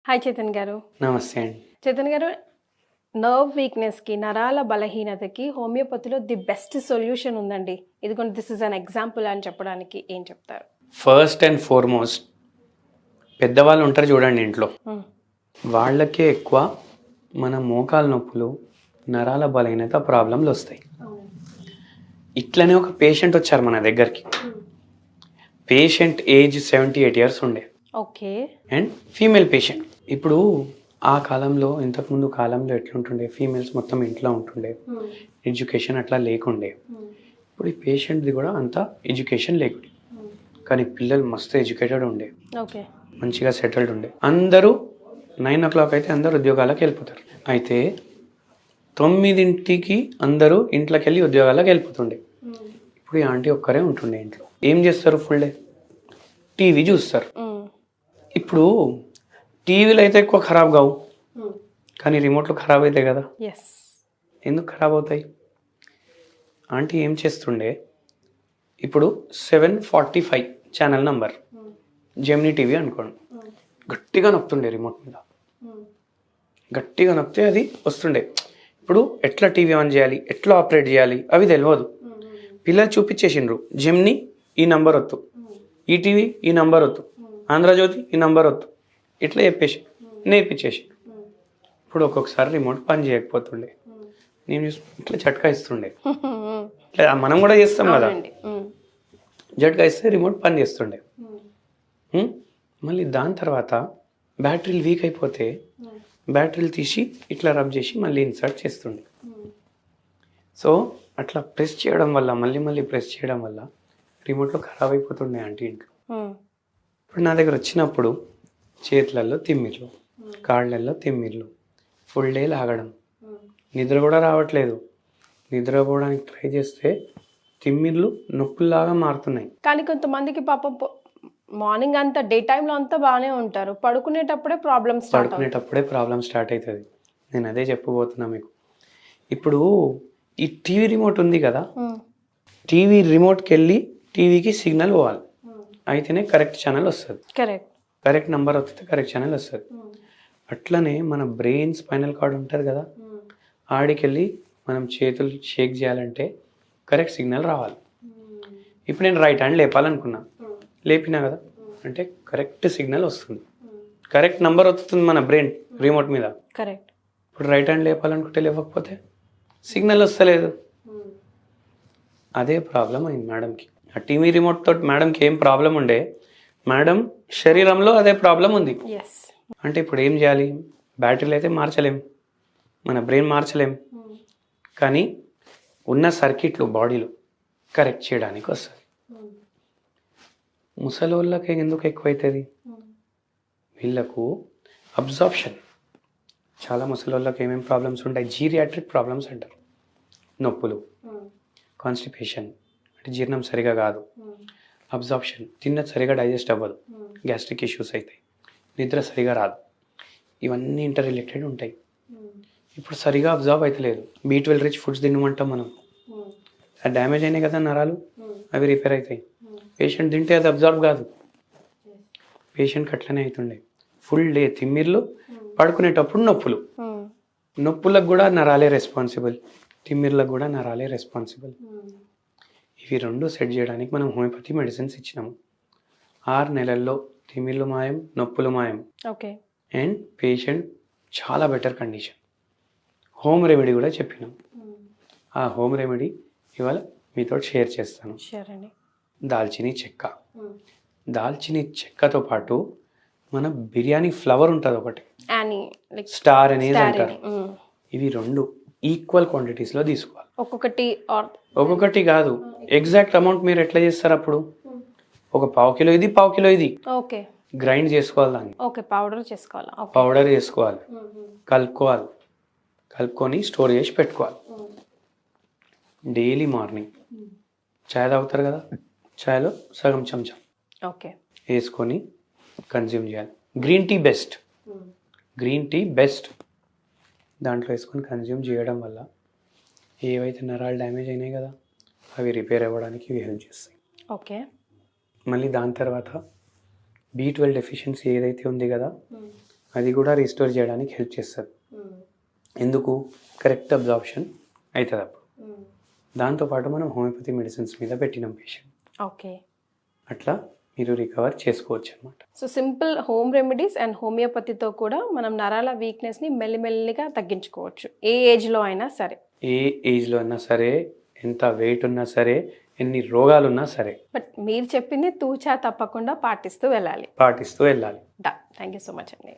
Hi Chetan గారు. నమస్తే అండి. చేతన్ గారు, నర్వ్ వీక్‌నెస్‌కి, నరాల బలహీనతకి హోమియోపతిలో ది బెస్ట్ సొల్యూషన్ ఉందండి. ఇదిగోండి దిస్ ఈజ్ అన్ ఎగ్జాంపుల్ అని చెప్పడానికి ఏం చెప్తారు? ఫస్ట్ అండ్ ఫార్మోస్ట్ పెద్దవాళ్ళు ఉంటారు చూడండి ఇంట్లో, హ్మ్. వాళ్ళకే ఎక్కువ మన మోకాలు నొప్పులు, నరాల బలహీనత ప్రాబ్లంలు వస్తాయి. ఇట్లనే ఒక పేషెంట్ వచ్చారు మన దగ్గరికి. పేషెంట్ ఏజ్ 78 ఇయర్స్ ఉండే ఓకే. And female patient. ఇప్పుడు ఆ కాలంలో, ఇంతకుముందు కాలంలో ఎట్లుంటుండే, ఫీమేల్స్ మొత్తం ఇంట్లో ఉంటుండే, ఎడ్యుకేషన్ అట్లా లేకుండే. ఇప్పుడు ఈ పేషెంట్ది కూడా అంత ఎడ్యుకేషన్ లేకుండే, కానీ పిల్లలు మస్తు ఎడ్యుకేటెడ్ ఉండే, ఓకే. మంచిగా సెటిల్డ్ ఉండే. అందరూ 9 o'clock అయితే అందరూ ఉద్యోగాలకు వెళ్ళిపోతారు. అయితే 9ంటికి అందరూ ఇంట్లోకి వెళ్ళి ఉద్యోగాలకు వెళ్ళిపోతుండే. ఇప్పుడు ఈ ఆంటీ ఒక్కరే ఉంటుండే ఇంట్లో. ఏం చేస్తారు? ఫుల్ డే టీవీ చూస్తారు. ఇప్పుడు టీవీలో అయితే ఎక్కువ ఖరాబ్ కావు, కానీ రిమోట్లో ఖరాబ్ అవుతాయి కదా. ఎస్. ఎందుకు ఖరాబ్ అవుతాయి? ఆంటీ ఏం చేస్తుండే, ఇప్పుడు 745 ఛానల్ నంబర్ జెమినీ టీవీ అనుకోండి, గట్టిగా నొప్పుతుండే రిమోట్ మీద. గట్టిగా నొక్కితే అది వస్తుండే. ఇప్పుడు ఎట్లా టీవీ ఆన్ చేయాలి, ఎట్లా ఆపరేట్ చేయాలి అవి తెలియదు. పిల్లలు చూపించేసిండ్రు, జెమినీ ఈ నంబర్ వద్దు, ఈటీవీ ఈ నంబర్ వద్దు, ఆంధ్రజ్యోతి ఈ నంబర్ వద్దు, ఇట్లా చెప్పేసి నేర్పించేసి. ఇప్పుడు ఒక్కొక్కసారి రిమోట్ పని చేయకపోతుండే, నేను ఇట్లా జట్కా ఇస్తుండే. ఇట్లా మనం కూడా చేస్తాం కదా, జట్కా ఇస్తే రిమోట్ పని చేస్తుండే. మళ్ళీ దాని తర్వాత బ్యాటరీలు వీక్ అయిపోతే బ్యాటరీలు తీసి ఇట్లా రబ్ చేసి మళ్ళీ ఇన్సర్ట్ చేస్తుండే. సో అట్లా ప్రెస్ చేయడం వల్ల, మళ్ళీ ప్రెస్ చేయడం వల్ల రిమోట్లో ఖరాబ్ అయిపోతుండే ఆంటీ ఇంట్లో. ఇప్పుడు నా దగ్గర వచ్చినప్పుడు చేతులలో తిమ్మిర్లు, కాళ్ళల్లో తిమ్మిర్లు, ఫుల్ డే లాగడం, నిద్ర కూడా రావట్లేదు. నిద్రపోవడానికి ట్రై చేస్తే తిమ్మిర్లు నొప్పుల్లాగా మారుతున్నాయి. కానీ కొంతమందికి పాపం మార్నింగ్ అంతా డే టైంలో అంతా బాగానే ఉంటారు, పడుకునేటప్పుడే ప్రాబ్లమ్ స్టార్ట్ అవుతుంది. నేను అదే చెప్పబోతున్నా మీకు. ఇప్పుడు ఈ టీవీ రిమోట్ ఉంది కదా, టీవీ రిమోట్కి వెళ్ళి టీవీకి సిగ్నల్ పోవాలి, అయితేనే కరెక్ట్ ఛానల్ వస్తుంది, కరెక్ట్ నెంబర్ వస్తే కరెక్ట్ ఛానల్ వస్తుంది. అట్లనే మన బ్రెయిన్ స్పైనల్ కార్డ్ ఉంటుంది కదా, ఆడికెళ్ళి మనం చేతులు షేక్ చేయాలంటే కరెక్ట్ సిగ్నల్ రావాలి. ఇప్పుడు నేను రైట్ హ్యాండ్ లేపాలనుకున్నా, లేపినా కదా అంటే కరెక్ట్ సిగ్నల్ వస్తుంది, కరెక్ట్ నెంబర్ వస్తుంది మన బ్రెయిన్ రిమోట్ మీద. కరెక్ట్. ఇప్పుడు రైట్ హ్యాండ్ లేపాలనుకుంటే లేవకపోతే సిగ్నల్ వస్తలేదు. అదే ప్రాబ్లం అయింది మేడంకి. ఆ టీవీ రిమోట్ తోటి మేడంకి ఏం ప్రాబ్లం ఉండే, మేడం శరీరంలో అదే ప్రాబ్లం ఉంది. అంటే ఇప్పుడు ఏం చేయాలి? బ్యాటరీలు అయితే మార్చలేం, మన బ్రెయిన్ మార్చలేం, కానీ ఉన్న సర్క్యూట్లు బాడీలో కరెక్ట్ చేయడానికి వస్తుంది. ముసలి వాళ్ళకి ఎందుకు ఎక్కువైతుంది? వీళ్ళకు అబ్జార్ప్షన్. చాలా ముసలి వాళ్ళకి ఏమేమి ప్రాబ్లమ్స్ ఉంటాయి? జీరియాట్రిక్ ప్రాబ్లమ్స్ అంటారు. నొప్పులు, కాన్స్టిపేషన్ అంటే జీర్ణం సరిగా కాదు, అబ్జార్ప్షన్ తిన్నది సరిగా డైజెస్ట్ అవ్వదు, గ్యాస్ట్రిక్ ఇష్యూస్ అవుతాయి, నిద్ర సరిగా రాదు, ఇవన్నీ ఇంటర్ రిలేటెడ్ ఉంటాయి. ఇప్పుడు సరిగా అబ్జర్వ్ అవుతలేదు. B12 రిచ్ ఫుడ్స్ తినమంటాం మనం, అది డ్యామేజ్ అయినాయి కదా నరాలు, అవి రిపేర్ అవుతాయి. పేషెంట్ తింటే అది అబ్జర్వ్ కాదు, పేషెంట్కి అట్లనే అవుతుండే. ఫుల్ డే తిమ్మిర్లు, పడుకునేటప్పుడు నొప్పులు. నొప్పులకు కూడా నరాలే రెస్పాన్సిబుల్, తిమ్మిర్లకు కూడా నరాలే రెస్పాన్సిబుల్. ఇవి రెండు సెట్ చేయడానికి మనం హోమియోపతి మెడిసిన్స్ ఇచ్చినాము. 6 నెలల్లో తిమ్మిర్లు మాయం, నొప్పులు మాయం, అండ్ పేషెంట్ చాలా బెటర్ కండిషన్. హోమ్ రెమెడీ కూడా చెప్పినాం. ఆ హోమ్ రెమెడీ ఇవాళ మీతో షేర్ చేస్తాను. దాల్చినీ చెక్క. దాల్చినీ చెక్కతో పాటు మన బిర్యానీ ఫ్లవర్ ఉంటుంది ఒకటి, స్టార్ అనేది అంటారు. ఇవి రెండు ఈక్వల్ క్వాంటిటీస్లో తీసుకోవాలి. ఒక్కొక్కటి కాదు, ఎగ్జాక్ట్ అమౌంట్ మీరు ఎట్లా చేస్తారు? అప్పుడు ఒక పావు కిలో ఇది, పావు కిలో ఇది గ్రైండ్ చేసుకోవాలి, దాన్ని పౌడర్ చేసుకోవాలి, కలుపుకొని స్టోర్ చేసి పెట్టుకోవాలి. డైలీ మార్నింగ్ చాయ్ తాగుతారు కదా, చాయ్లో సగం చెంచా వేసుకొని కన్జ్యూమ్ చేయాలి. గ్రీన్ టీ బెస్ట్ దాంట్లో వేసుకొని కన్జ్యూమ్ చేయడం వల్ల ఏవైతే నరాలు డ్యామేజ్ అయినాయి కదా అవి రిపేర్ అవ్వడానికి ఇవి హెల్ప్ చేస్తాయి. మళ్ళీ దాని తర్వాత B12 డెఫిషియన్సీ ఏదైతే ఉంది కదా అది కూడా రీస్టోర్ చేయడానికి హెల్ప్ చేస్తుంది. ఎందుకు? కరెక్ట్ అబ్జార్ప్షన్ అవుతుంది అప్పుడు. దాంతోపాటు మనం హోమియోపతి మెడిసిన్స్ మీద పెట్టినాం పేషెంట్. ఓకే. అట్లా మీరు రికవర్ చేసుకోవచ్చు అనమాట. So simple home remedies and హోమియోపతితో కూడా మనం నరాల వీక్నెస్ని మెల్లిమెల్లిగా తగ్గించుకోవచ్చు ఏ ఏజ్లో అయినా సరే. ఏ ఏజ్లో అయినా సరే, ఎంత వెయిట్ ఉన్నా సరే, ఎన్ని రోగాలు ఉన్నా సరే. బట్ మీరు చెప్పింది తూచా తప్పకుండా పాటిస్తూ వెళ్ళాలి. పాటిస్తూ వెళ్ళాలి. థ్యాంక్ యూ సో మచ్ అండి.